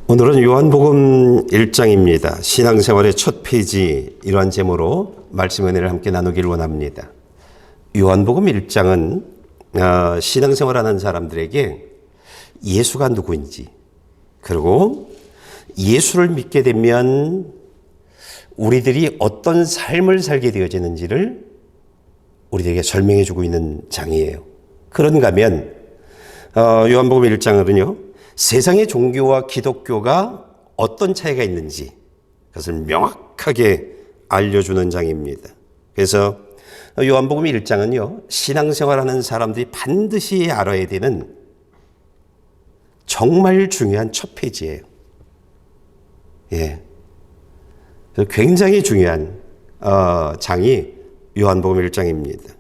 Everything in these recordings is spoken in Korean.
오늘은 요한복음 1장입니다. 신앙생활의 첫 페이지, 이러한 제목으로 말씀 은혜를 함께 나누길 원합니다. 요한복음 1장은 신앙생활하는 사람들에게 예수가 누구인지, 그리고 예수를 믿게 되면 우리들이 어떤 삶을 살게 되어지는지를 우리들에게 설명해 주고 있는 장이에요. 그런가 하면 요한복음 1장은요, 세상의 종교와 기독교가 어떤 차이가 있는지 그것을 명확하게 알려주는 장입니다. 그래서 요한복음 1장은요, 신앙생활하는 사람들이 반드시 알아야 되는 정말 중요한 첫 페이지예요. 예, 굉장히 중요한 장이 요한복음 1장입니다.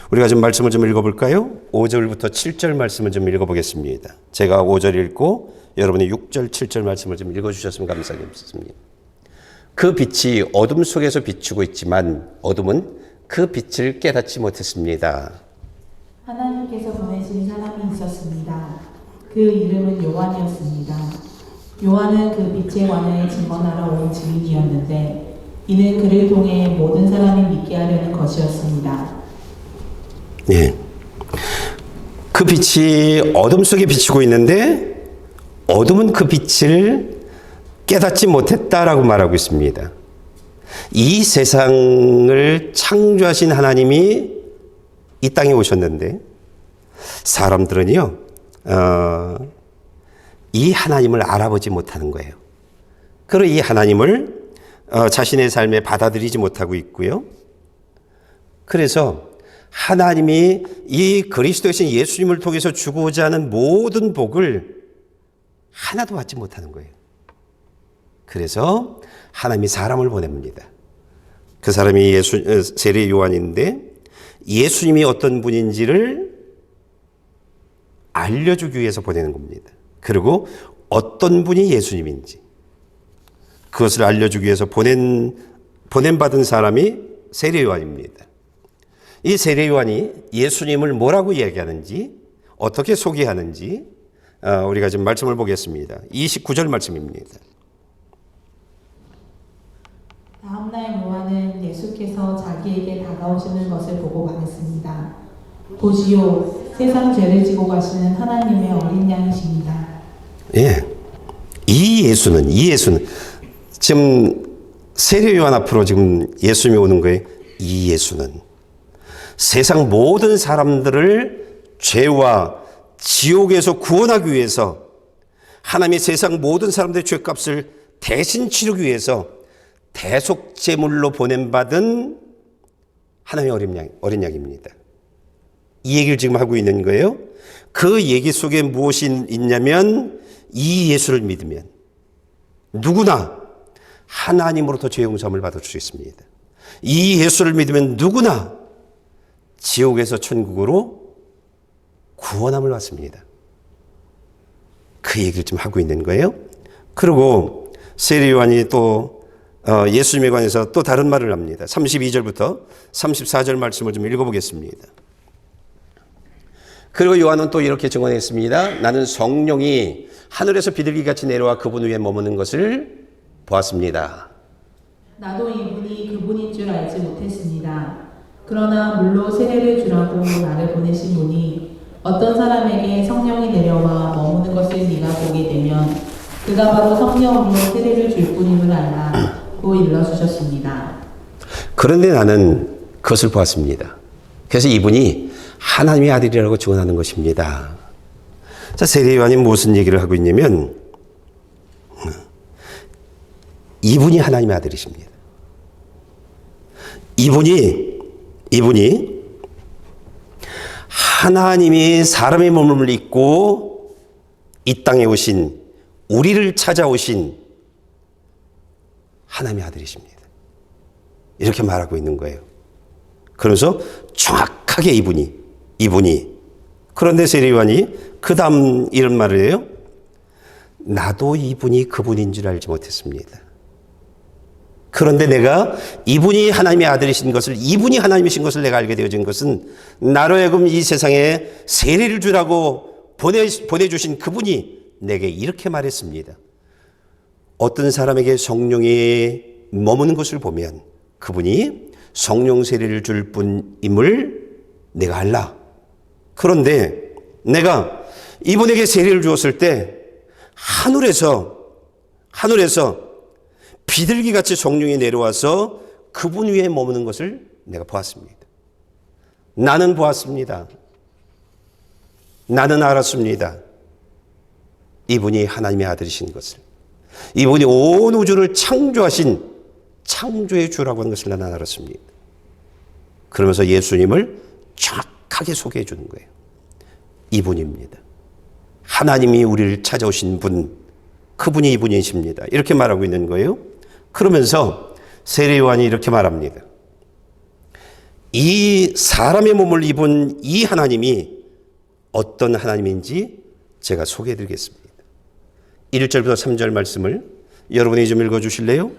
우리가 좀 말씀을 좀 읽어볼까요? 5절부터 7절 말씀을 좀 읽어보겠습니다. 제가 5절 읽고 여러분이 6절, 7절 말씀을 좀 읽어주셨으면 감사하겠습니다. 그 빛이 어둠 속에서 비추고 있지만 어둠은 그 빛을 깨닫지 못했습니다. 하나님께서 보내신 사람이 있었습니다. 그 이름은 요한이었습니다. 요한은 그 빛에 관하여 증언하러 온 증인이었는데 이는 그를 통해 모든 사람이 믿게 하려는 것이었습니다. 예. 그 빛이 어둠 속에 비추고 있는데 어둠은 그 빛을 깨닫지 못했다라고 말하고 있습니다. 이 세상을 창조하신 하나님이 이 땅에 오셨는데 사람들은요, 이 하나님을 알아보지 못하는 거예요. 그리고 이 하나님을 자신의 삶에 받아들이지 못하고 있고요. 그래서 하나님이 이 그리스도이신 예수님을 통해서 주고자 하는 모든 복을 하나도 받지 못하는 거예요. 그래서 하나님이 사람을 보냅니다. 그 사람이 세례 요한인데 예수님이 어떤 분인지를 알려주기 위해서 보내는 겁니다. 그리고 어떤 분이 예수님인지 그것을 알려주기 위해서 보냄받은 사람이 세례 요한입니다. 이 세례 요한이 예수님을 뭐라고 이야기하는지, 어떻게 소개하는지 우리가 지금 말씀을 보겠습니다. 29절 말씀입니다. 다음날 요한은 예수께서 자기에게 다가오시는 것을 보고 말했습니다. 보시오, 세상 죄를 지고 가시는 하나님의 어린 양이십니다. 예, 이 예수는 지금 세례 요한 앞으로 지금 예수님이 오는 거예요. 이 예수는 세상 모든 사람들을 죄와 지옥에서 구원하기 위해서, 하나님이 세상 모든 사람들의 죄값을 대신 치르기 위해서 대속제물로 보냄받은 하나님의 어린 양입니다. 이 얘기를 지금 하고 있는 거예요. 그 얘기 속에 무엇이 있냐면 이 예수를 믿으면 누구나 하나님으로부터 죄 용서함을 받을 수 있습니다. 이 예수를 믿으면 누구나 지옥에서 천국으로 구원함을 받습니다. 그 얘기를 좀 하고 있는 거예요. 그리고 세례 요한이 또 예수님에 관해서 또 다른 말을 합니다. 32절부터 34절 말씀을 좀 읽어보겠습니다. 그리고 요한은 또 이렇게 증언했습니다. 나는 성령이 하늘에서 비둘기같이 내려와 그분 위에 머무는 것을 보았습니다. 나도 이분이 그분인 줄 알지 못했습니다. 그러나 물로 세례를 주라고 나를 보내신 분이 어떤 사람에게 성령이 내려와 머무는 것을 네가 보게 되면 그가 바로 성령으로 세례를 줄 뿐임을 알라고 일러주셨습니다. 그런데 나는 그것을 보았습니다. 그래서 이분이 하나님의 아들이라고 증언하는 것입니다. 자, 세례 요한이 무슨 얘기를 하고 있냐면 이분이 하나님의 아들이십니다. 이분이 하나님이 사람의 몸을 입고 이 땅에 오신, 우리를 찾아오신 하나님의 아들이십니다. 이렇게 말하고 있는 거예요. 그래서 정확하게 이분이 그런데 세례 요한이 그 다음 이런 말을 해요. 나도 이분이 그분인 줄 알지 못했습니다. 그런데 내가 이분이 하나님의 아들이신 것을, 이분이 하나님이신 것을 내가 알게 되어진 것은 나로 하여금 이 세상에 세례를 주라고 보내주신 그분이 내게 이렇게 말했습니다. 어떤 사람에게 성령이 머무는 것을 보면 그분이 성령 세례를 줄 뿐임을 내가 알라. 그런데 내가 이분에게 세례를 주었을 때 하늘에서 비둘기같이 성령이 내려와서 그분 위에 머무는 것을 내가 보았습니다. 나는 보았습니다. 나는 알았습니다. 이분이 하나님의 아들이신 것을, 이분이 온 우주를 창조하신 창조의 주라고 하는 것을 나는 알았습니다. 그러면서 예수님을 정확하게 소개해 주는 거예요. 이분입니다. 하나님이 우리를 찾아오신 분, 그분이 이분이십니다. 이렇게 말하고 있는 거예요. 그러면서 세례 요한이 이렇게 말합니다. 이 사람의 몸을 입은 이 하나님이 어떤 하나님인지 제가 소개해 드리겠습니다. 1절부터 3절 말씀을 여러분이 좀 읽어 주실래요?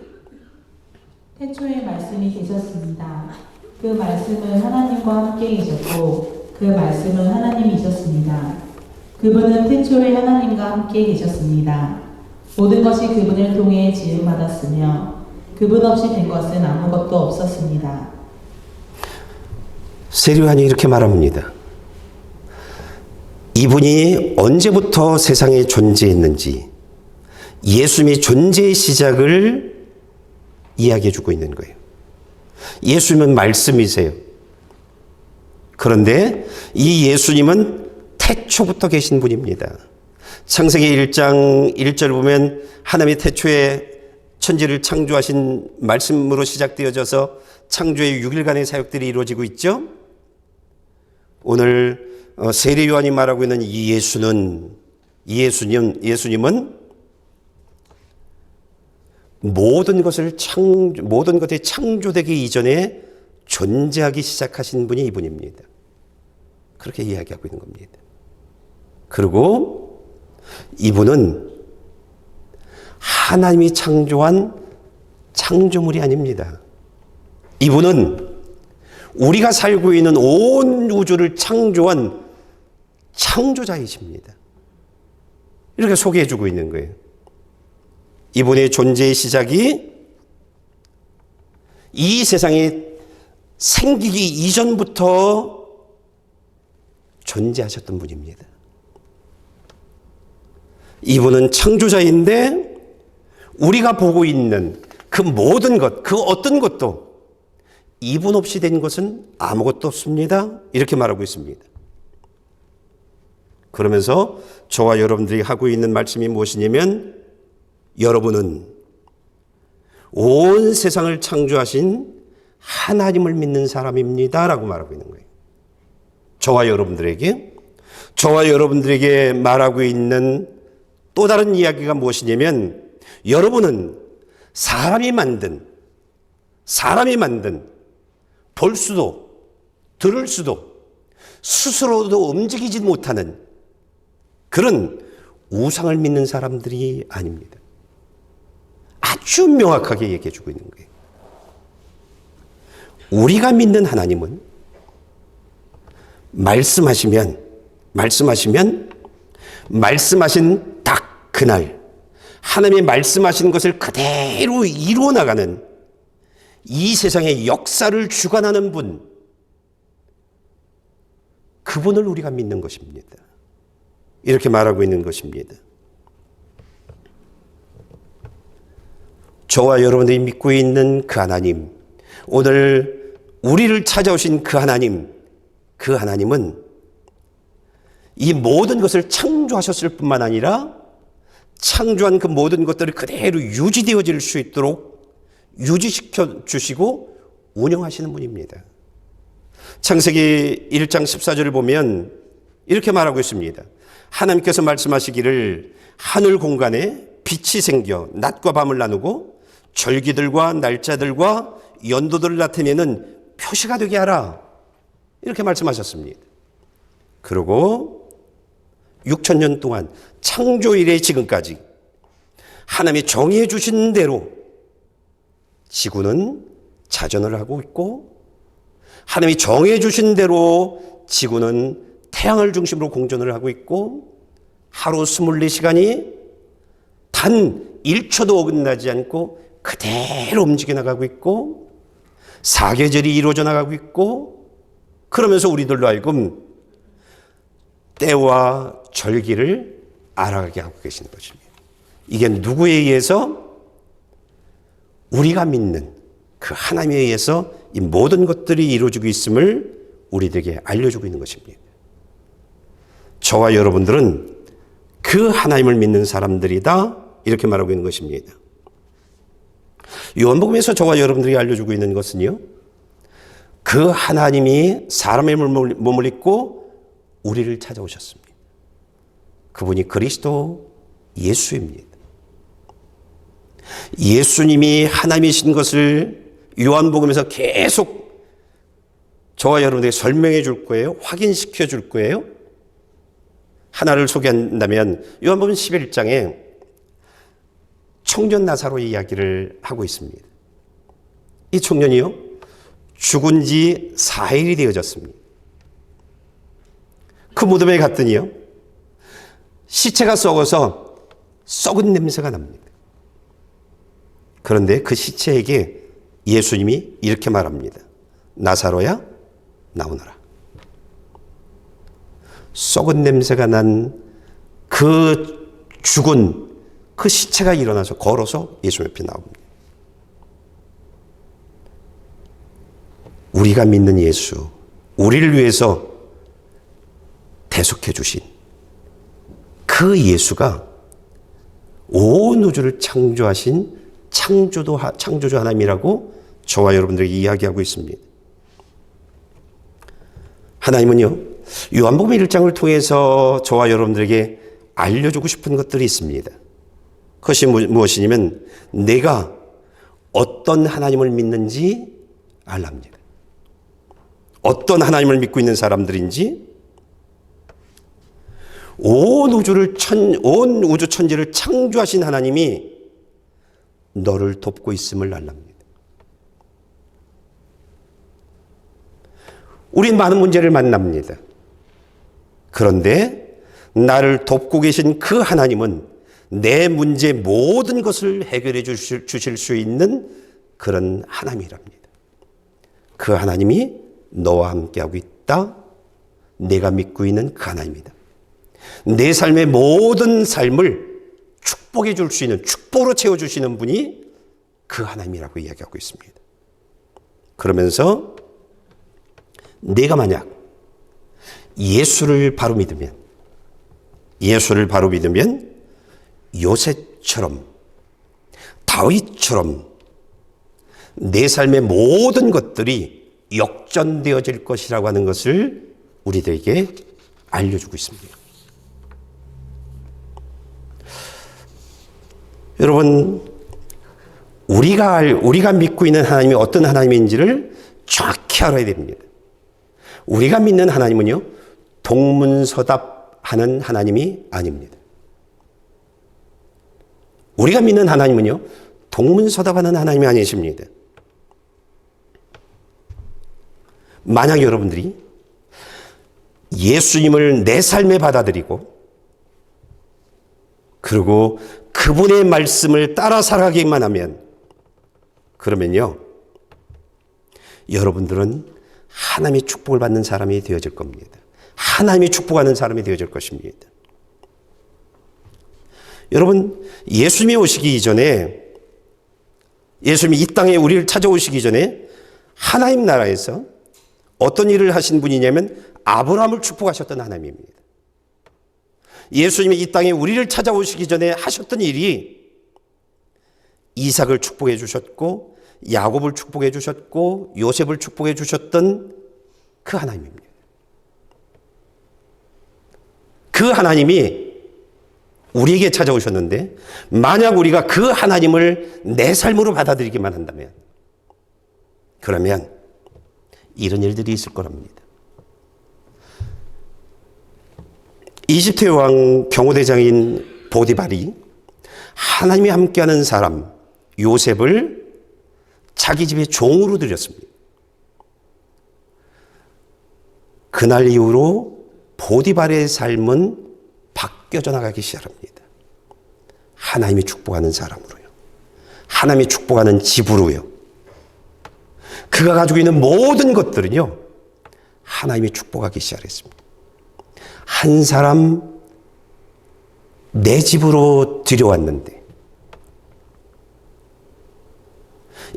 태초에 말씀이 계셨습니다. 그 말씀은 하나님과 함께 계셨고 그 말씀은 하나님이셨습니다. 그분은 태초에 하나님과 함께 계셨습니다. 모든 것이 그분을 통해 지음받았으며 그분 없이 된 것은 아무것도 없었습니다. 세례 요한이 이렇게 말합니다. 이분이 언제부터 세상에 존재했는지 예수님의 존재의 시작을 이야기해 주고 있는 거예요. 예수님은 말씀이세요. 그런데 이 예수님은 태초부터 계신 분입니다. 창세기 1장 1절 보면 하나님이 태초에 천지를 창조하신 말씀으로 시작되어져서 창조의 6일간의 사역들이 이루어지고 있죠. 오늘 세례 요한이 말하고 있는 이 예수님은 모든 것이 창조되기 이전에 존재하기 시작하신 분이 이분입니다. 그렇게 이야기하고 있는 겁니다. 그리고 이분은 하나님이 창조한 창조물이 아닙니다. 이분은 우리가 살고 있는 온 우주를 창조한 창조자이십니다. 이렇게 소개해 주고 있는 거예요. 이분의 존재의 시작이 이 세상이 생기기 이전부터 존재하셨던 분입니다. 이분은 창조자인데 우리가 보고 있는 그 모든 것, 그 어떤 것도 이분 없이 된 것은 아무것도 없습니다. 이렇게 말하고 있습니다. 그러면서 저와 여러분들이 하고 있는 말씀이 무엇이냐면 여러분은 온 세상을 창조하신 하나님을 믿는 사람입니다. 라고 말하고 있는 거예요. 저와 여러분들에게 말하고 있는 또 다른 이야기가 무엇이냐면 여러분은 사람이 만든 볼 수도 들을 수도 스스로도 움직이지 못하는 그런 우상을 믿는 사람들이 아닙니다. 아주 명확하게 얘기해 주고 있는 거예요. 우리가 믿는 하나님은 말씀하시면 말씀하신 딱 그날 하나님이 말씀하신 것을 그대로 이루어 나가는 이 세상의 역사를 주관하는 분, 그분을 우리가 믿는 것입니다. 이렇게 말하고 있는 것입니다. 저와 여러분들이 믿고 있는 그 하나님, 오늘 우리를 찾아오신 그 하나님은 이 모든 것을 창조하셨을 뿐만 아니라 창조한 그 모든 것들이 그대로 유지되어질 수 있도록 유지시켜 주시고 운영하시는 분입니다. 창세기 1장 14절을 보면 이렇게 말하고 있습니다. 하나님께서 말씀하시기를 하늘 공간에 빛이 생겨 낮과 밤을 나누고 절기들과 날짜들과 연도들을 나타내는 표시가 되게 하라. 이렇게 말씀하셨습니다. 그리고 6,000년 동안 창조 이래 지금까지 하나님이 정해 주신 대로 지구는 자전을 하고 있고 하나님이 정해 주신 대로 지구는 태양을 중심으로 공전을 하고 있고 하루 24시간이 단 1초도 어긋나지 않고 그대로 움직여 나가고 있고 사계절이 이루어져 나가고 있고 그러면서 우리들로 하여금 때와 절기를 알아가게 하고 계시는 것입니다. 이게 누구에 의해서? 우리가 믿는 그 하나님에 의해서 이 모든 것들이 이루어지고 있음을 우리들에게 알려주고 있는 것입니다. 저와 여러분들은 그 하나님을 믿는 사람들이다 이렇게 말하고 있는 것입니다. 요한복음에서 저와 여러분들에게 알려주고 있는 것은요, 그 하나님이 사람의 몸을 입고 우리를 찾아오셨습니다. 그분이 그리스도 예수입니다. 예수님이 하나님이신 것을 요한복음에서 계속 저와 여러분들에게 설명해 줄 거예요. 확인시켜 줄 거예요. 하나를 소개한다면 요한복음 11장에 청년 나사로 이야기를 하고 있습니다. 이 청년이요, 죽은 지 4일이 되어졌습니다. 그 무덤에 갔더니요, 시체가 썩어서 썩은 냄새가 납니다. 그런데 그 시체에게 예수님이 이렇게 말합니다. 나사로야, 나오너라. 썩은 냄새가 난 그 죽은 그 시체가 일어나서 걸어서 예수 옆에 나옵니다. 우리가 믿는 예수, 우리를 위해서 대속해 주신 그 예수가 온 우주를 창조하신 창조주 하나님이라고 저와 여러분들에게 이야기하고 있습니다. 하나님은요, 요한복음 1장을 통해서 저와 여러분들에게 알려주고 싶은 것들이 있습니다. 그것이 무엇이냐면 내가 어떤 하나님을 믿는지 알랍니다. 어떤 하나님을 믿고 있는 사람들인지, 온 우주 천지를 창조하신 하나님이 너를 돕고 있음을 알랍니다. 우린 많은 문제를 만납니다. 그런데 나를 돕고 계신 그 하나님은 내 문제 모든 것을 해결해 주실 수 있는 그런 하나님이랍니다. 그 하나님이 너와 함께하고 있다. 내가 믿고 있는 그 하나님이다. 내 삶의 모든 삶을 축복해 줄 수 있는, 축복으로 채워주시는 분이 그 하나님이라고 이야기하고 있습니다. 그러면서 내가 만약 예수를 바로 믿으면 요셉처럼, 다윗처럼 내 삶의 모든 것들이 역전되어질 것이라고 하는 것을 우리들에게 알려주고 있습니다. 여러분, 우리가 믿고 있는 하나님이 어떤 하나님인지를 정확히 알아야 됩니다. 우리가 믿는 하나님은요, 동문서답하는 하나님이 아닙니다. 우리가 믿는 하나님은요, 동문서답하는 하나님이 아니십니다. 만약 여러분들이 예수님을 내 삶에 받아들이고 그리고 그분의 말씀을 따라 살아가기만 하면, 그러면요, 여러분들은 하나님의 축복을 받는 사람이 되어질 겁니다. 하나님이 축복하는 사람이 되어질 것입니다. 여러분, 예수님이 오시기 이전에, 예수님이 이 땅에 우리를 찾아오시기 전에 하나님 나라에서 어떤 일을 하신 분이냐면 아브라함을 축복하셨던 하나님입니다. 예수님이 이 땅에 우리를 찾아오시기 전에 하셨던 일이 이삭을 축복해 주셨고 야곱을 축복해 주셨고 요셉을 축복해 주셨던 그 하나님입니다. 그 하나님이 우리에게 찾아오셨는데, 만약 우리가 그 하나님을 내 삶으로 받아들이기만 한다면, 그러면 이런 일들이 있을 거랍니다. 이집트 왕 경호대장인 보디발이 하나님이 함께하는 사람 요셉을 자기 집에 종으로 들였습니다. 그날 이후로 보디발의 삶은 바뀌어져 나가기 시작합니다. 하나님이 축복하는 사람으로요. 하나님이 축복하는 집으로요. 그가 가지고 있는 모든 것들은요, 하나님이 축복하기 시작했습니다. 한 사람 내 집으로 들여왔는데,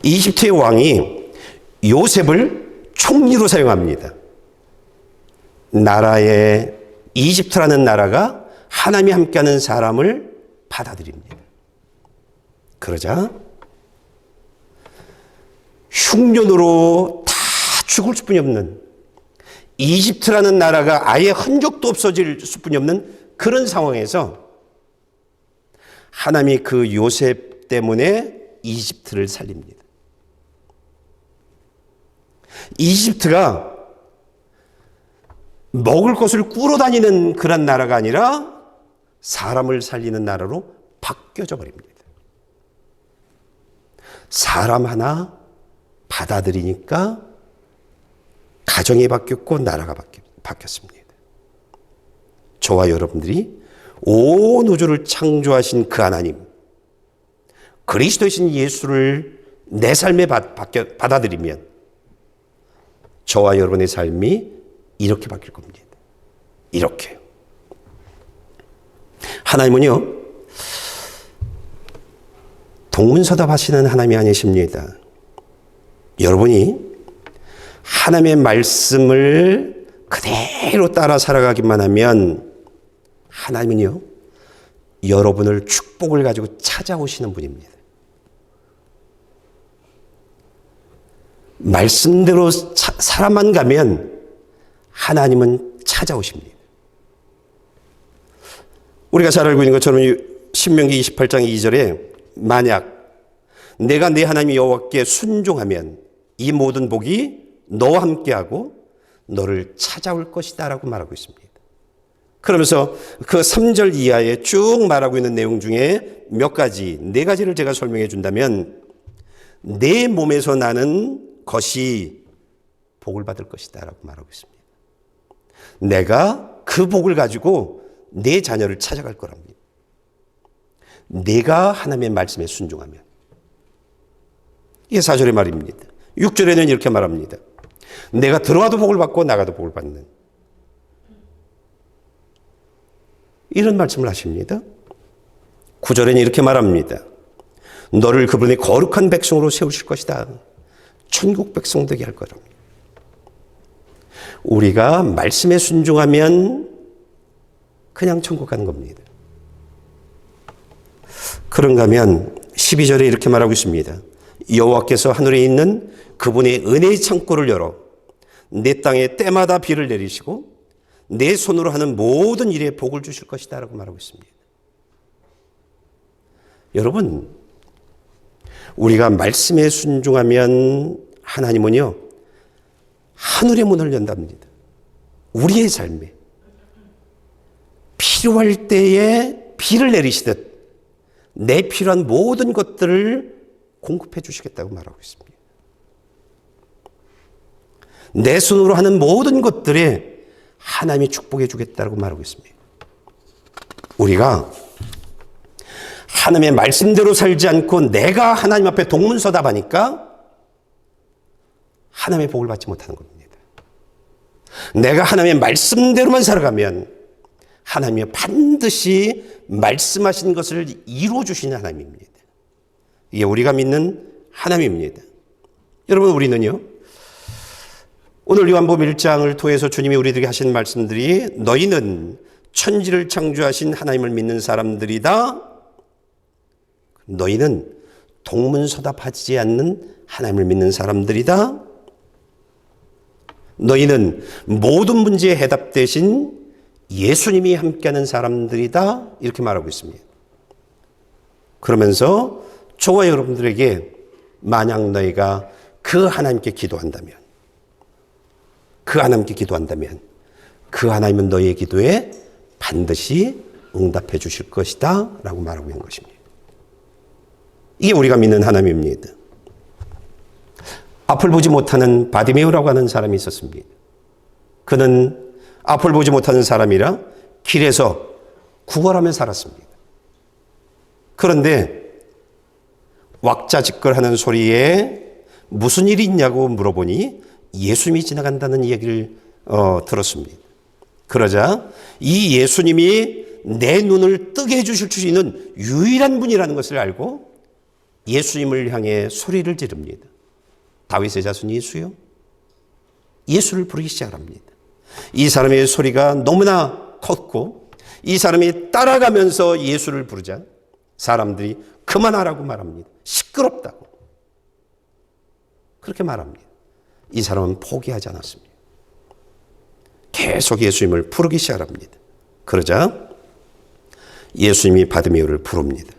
이집트의 왕이 요셉을 총리로 사용합니다. 나라에 이집트라는 나라가 하나님이 함께하는 사람을 받아들입니다. 그러자 흉년으로 다 죽을 수뿐이 없는, 이집트라는 나라가 아예 흔적도 없어질 수뿐이 없는 그런 상황에서 하나님이 그 요셉 때문에 이집트를 살립니다. 이집트가 먹을 것을 꾸러 다니는 그런 나라가 아니라 사람을 살리는 나라로 바뀌어져 버립니다. 사람 하나 받아들이니까 가정이 바뀌었고 나라가 바뀌었습니다. 저와 여러분들이 온 우주를 창조하신 그 하나님, 그리스도이신 예수를 내 삶에 받아들이면 저와 여러분의 삶이 이렇게 바뀔 겁니다. 이렇게요. 하나님은요, 동문서답하시는 하나님이 아니십니다. 여러분이 하나님의 말씀을 그대로 따라 살아가기만 하면 하나님은요, 여러분을 축복을 가지고 찾아오시는 분입니다. 말씀대로 살아만 가면 하나님은 찾아오십니다. 우리가 잘 알고 있는 것처럼 신명기 28장 2절에 만약 내가 내 하나님 여호와께 순종하면 이 모든 복이 너와 함께하고 너를 찾아올 것이다 라고 말하고 있습니다. 그러면서 그 3절 이하에 쭉 말하고 있는 내용 중에 몇 가지, 4가지를 제가 설명해 준다면 내 몸에서 나는 것이 복을 받을 것이다 라고 말하고 있습니다. 내가 그 복을 가지고 내 자녀를 찾아갈 거랍니다. 내가 하나님의 말씀에 순종하면. 이게 4절의 말입니다. 6절에는 이렇게 말합니다. 내가 들어와도 복을 받고 나가도 복을 받는, 이런 말씀을 하십니다. 9절에는 이렇게 말합니다. 너를 그분의 거룩한 백성으로 세우실 것이다. 천국 백성 되게 할 거랍니다. 우리가 말씀에 순종하면 그냥 천국 가는 겁니다. 그런가 하면 12절에 이렇게 말하고 있습니다. 여호와께서 하늘에 있는 그분의 은혜의 창고를 열어 내 땅에 때마다 비를 내리시고 내 손으로 하는 모든 일에 복을 주실 것이다 라고 말하고 있습니다. 여러분, 우리가 말씀에 순종하면 하나님은요, 하늘의 문을 연답니다. 우리의 삶에 필요할 때에 비를 내리시듯 내 필요한 모든 것들을 공급해 주시겠다고 말하고 있습니다. 내 손으로 하는 모든 것들에 하나님이 축복해 주겠다고 말하고 있습니다. 우리가 하나님의 말씀대로 살지 않고 내가 하나님 앞에 동문서답하니까 하나님의 복을 받지 못하는 겁니다. 내가 하나님의 말씀대로만 살아가면 하나님이 반드시 말씀하신 것을 이루어 주시는 하나님입니다. 이게 우리가 믿는 하나님입니다. 여러분, 우리는요, 오늘 요한복음 1장을 통해서 주님이 우리들에게 하신 말씀들이 너희는 천지를 창조하신 하나님을 믿는 사람들이다. 너희는 동문서답하지 않는 하나님을 믿는 사람들이다. 너희는 모든 문제의 해답 대신 예수님이 함께하는 사람들이다. 이렇게 말하고 있습니다. 그러면서 저와 여러분들에게 만약 너희가 그 하나님께 기도한다면, 그 하나님은 너희의 기도에 반드시 응답해 주실 것이다 라고 말하고 있는 것입니다. 이게 우리가 믿는 하나님입니다. 앞을 보지 못하는 바디메오라고 하는 사람이 있었습니다. 그는 앞을 보지 못하는 사람이라 길에서 구걸하며 살았습니다. 그런데 왁자지껄하는 소리에 무슨 일이 있냐고 물어보니 예수님이 지나간다는 얘기를 들었습니다. 그러자 이 예수님이 내 눈을 뜨게 해주실 수 있는 유일한 분이라는 것을 알고 예수님을 향해 소리를 지릅니다. 다윗의 자손 예수요? 예수를 부르기 시작합니다. 이 사람의 소리가 너무나 컸고 이 사람이 따라가면서 예수를 부르자 사람들이 그만하라고 말합니다. 시끄럽다고. 그렇게 말합니다. 이 사람은 포기하지 않았습니다. 계속 예수님을 부르기 시작합니다. 그러자 예수님이 바디메오를 부릅니다.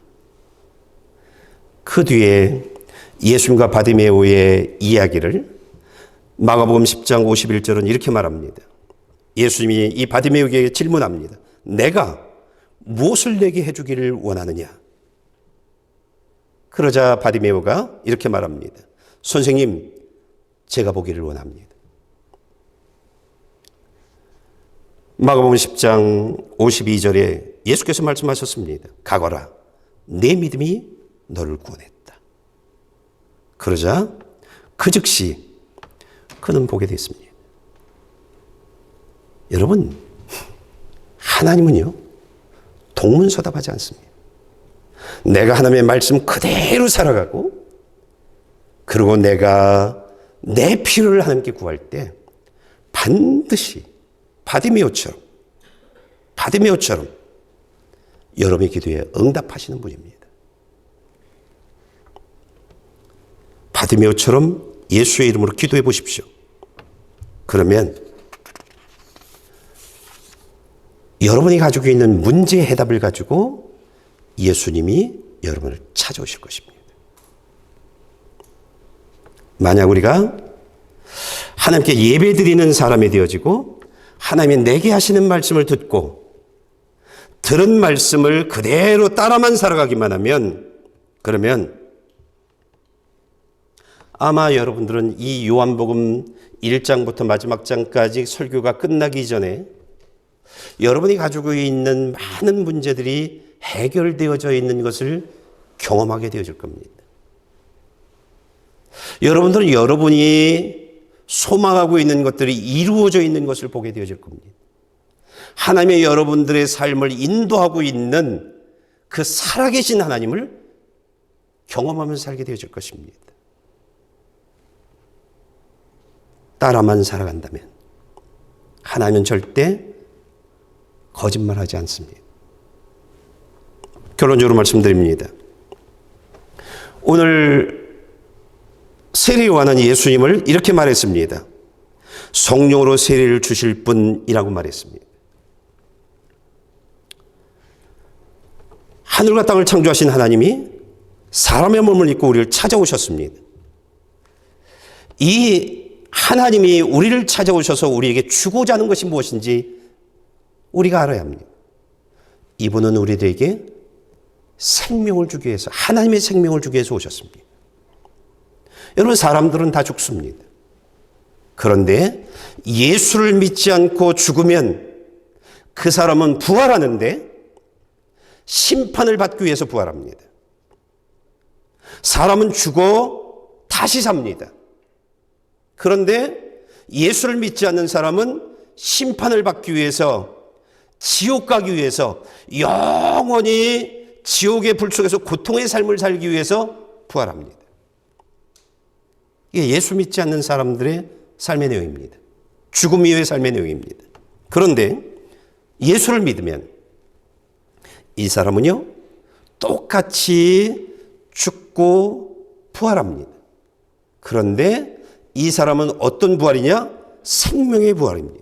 그 뒤에 예수님과 바디메오의 이야기를 마가복음 10장 51절은 이렇게 말합니다. 예수님이 이 바디메오에게 질문합니다. 내가 무엇을 내게 해주기를 원하느냐? 그러자 바디메오가 이렇게 말합니다. 선생님, 제가 보기를 원합니다. 마가복음 10장 52절에 예수께서 말씀하셨습니다. 가거라, 내 믿음이 너를 구원했다. 그러자 그 즉시 그는 보게 됐습니다. 여러분, 하나님은요, 동문서답하지 않습니다. 내가 하나님의 말씀 그대로 살아가고 그리고 내가 내 필요를 하나님께 구할 때 반드시 바디메오처럼 여러분의 기도에 응답하시는 분입니다. 바디메오처럼 예수의 이름으로 기도해 보십시오. 그러면 여러분이 가지고 있는 문제의 해답을 가지고 예수님이 여러분을 찾아오실 것입니다. 만약 우리가 하나님께 예배드리는 사람이 되어지고 하나님이 내게 하시는 말씀을 듣고 들은 말씀을 그대로 따라만 살아가기만 하면 그러면 아마 여러분들은 이 요한복음 1장부터 마지막 장까지 설교가 끝나기 전에 여러분이 가지고 있는 많은 문제들이 해결되어져 있는 것을 경험하게 되어질 겁니다. 여러분들은 여러분이 소망하고 있는 것들이 이루어져 있는 것을 보게 되어질 겁니다. 하나님의 여러분들의 삶을 인도하고 있는 그 살아계신 하나님을 경험하면서 살게 되어질 것입니다. 따라만 살아간다면 하나님은 절대 거짓말하지 않습니다. 결론적으로 말씀드립니다. 오늘 세례 요한은 예수님을 이렇게 말했습니다. 성령으로 세례를 주실 분이라고 말했습니다. 하늘과 땅을 창조하신 하나님이 사람의 몸을 입고 우리를 찾아오셨습니다. 이 하나님이 우리를 찾아오셔서 우리에게 주고자 하는 것이 무엇인지 우리가 알아야 합니다. 이분은 우리들에게 생명을 주기 위해서, 하나님의 생명을 주기 위해서 오셨습니다. 여러분, 사람들은 다 죽습니다. 그런데 예수를 믿지 않고 죽으면 그 사람은 부활하는데 심판을 받기 위해서 부활합니다. 사람은 죽어 다시 삽니다. 그런데 예수를 믿지 않는 사람은 심판을 받기 위해서, 지옥 가기 위해서, 영원히 지옥의 불 속에서 고통의 삶을 살기 위해서 부활합니다. 이게 예수 믿지 않는 사람들의 삶의 내용입니다. 죽음 이후의 삶의 내용입니다. 그런데 예수를 믿으면 이 사람은요, 똑같이 죽고 부활합니다. 그런데 이 사람은 어떤 부활이냐? 생명의 부활입니다.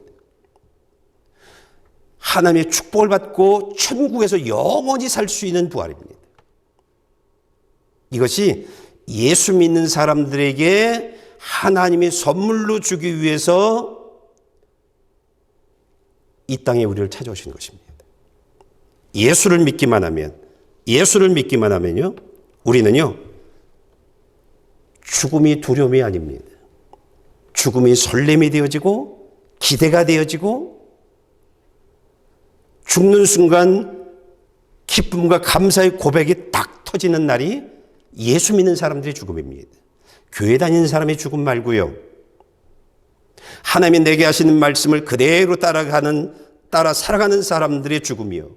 하나님의 축복을 받고 천국에서 영원히 살 수 있는 부활입니다. 이것이 예수 믿는 사람들에게 하나님이 선물로 주기 위해서 이 땅에 우리를 찾아오신 것입니다. 예수를 믿기만 하면요, 우리는요, 죽음이 두려움이 아닙니다. 죽음이 설렘이 되어지고 기대가 되어지고 죽는 순간 기쁨과 감사의 고백이 딱 터지는 날이 예수 믿는 사람들의 죽음입니다. 교회 다니는 사람의 죽음 말고요. 하나님이 내게 하시는 말씀을 그대로 따라 살아가는 사람들의 죽음이요.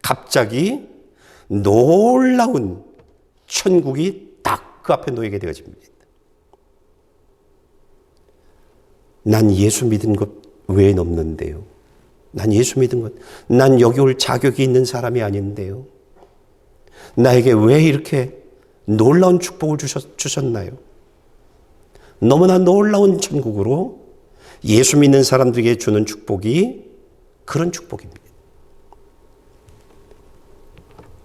갑자기 놀라운 천국이 딱 그 앞에 놓이게 되어집니다. 난 예수 믿은 것 외엔 없는데요. 난 예수 믿은 것, 난 여기 올 자격이 있는 사람이 아닌데요. 나에게 왜 이렇게 놀라운 축복을 주셨나요? 너무나 놀라운 천국으로 예수 믿는 사람들에게 주는 축복이 그런 축복입니다.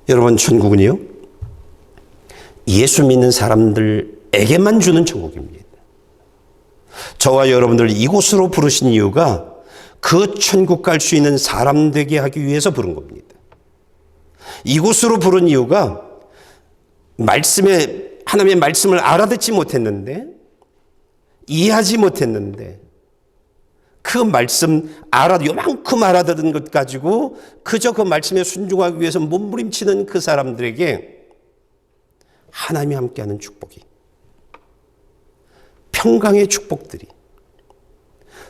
여러분, 천국은요, 예수 믿는 사람들에게만 주는 천국입니다. 저와 여러분들 이곳으로 부르신 이유가 그 천국 갈 수 있는 사람 되게 하기 위해서 부른 겁니다. 이곳으로 부른 이유가 하나님의 말씀을 알아듣지 못했는데, 이해하지 못했는데, 그 말씀 요만큼 알아들은 것 가지고 그저 그 말씀에 순종하기 위해서 몸부림치는 그 사람들에게 하나님이 함께하는 축복이, 평강의 축복들이,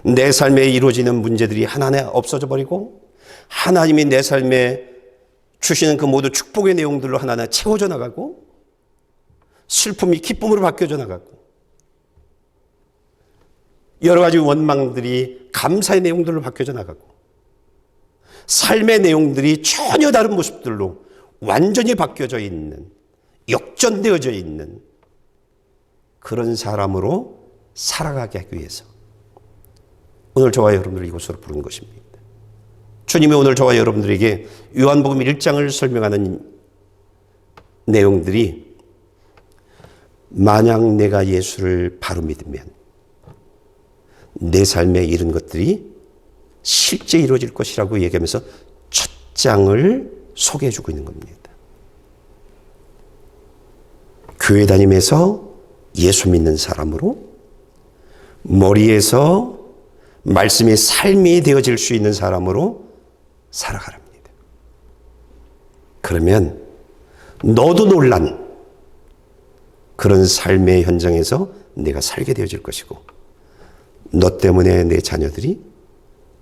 내 삶에 이루어지는 문제들이 하나하나 없어져 버리고 하나님이 내 삶에 주시는 그 모두 축복의 내용들로 하나하나 채워져 나가고, 슬픔이 기쁨으로 바뀌어져 나가고, 여러 가지 원망들이 감사의 내용들로 바뀌어져 나가고, 삶의 내용들이 전혀 다른 모습들로 완전히 바뀌어져 있는, 역전되어져 있는 그런 사람으로 살아가게 하기 위해서 오늘 저와 여러분들을 이곳으로 부른 것입니다. 주님이 오늘 저와 여러분들에게 요한복음 1장을 설명하는 내용들이, 만약 내가 예수를 바로 믿으면 내 삶에 이런 것들이 실제 이루어질 것이라고 얘기하면서 첫 장을 소개해 주고 있는 겁니다. 교회 다니면서 예수 믿는 사람으로, 머리에서 말씀이 삶이 되어질 수 있는 사람으로 살아가랍니다. 그러면 너도 놀란 그런 삶의 현장에서 내가 살게 되어질 것이고, 너 때문에 내 자녀들이,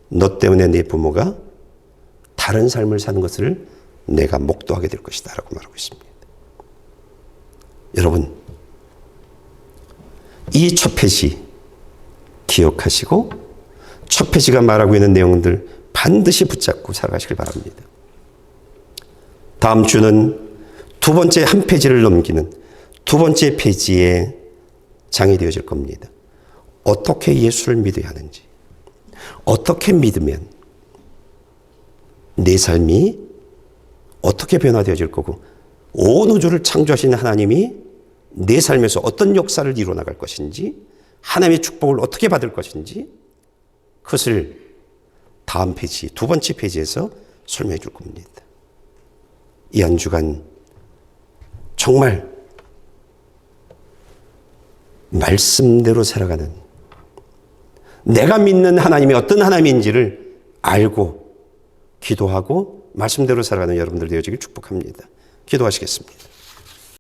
너 때문에 내 부모가 다른 삶을 사는 것을 내가 목도하게 될 것이다 라고 말하고 있습니다. 여러분, 이 첫 페이지 기억하시고 첫 페이지가 말하고 있는 내용들 반드시 붙잡고 살아가시길 바랍니다. 다음 주는 두 번째 한 페이지를 넘기는 두 번째 페이지에 장이 되어질 겁니다. 어떻게 예수를 믿어야 하는지, 어떻게 믿으면 내 삶이 어떻게 변화되어질 거고, 온 우주를 창조하신 하나님이 내 삶에서 어떤 역사를 이루어 나갈 것인지, 하나님의 축복을 어떻게 받을 것인지, 그것을 다음 페이지, 두 번째 페이지에서 설명해 줄 겁니다. 이 한 주간 정말 말씀대로 살아가는, 내가 믿는 하나님이 어떤 하나님인지를 알고 기도하고 말씀대로 살아가는 여러분들 되어지길 축복합니다. 기도하시겠습니다.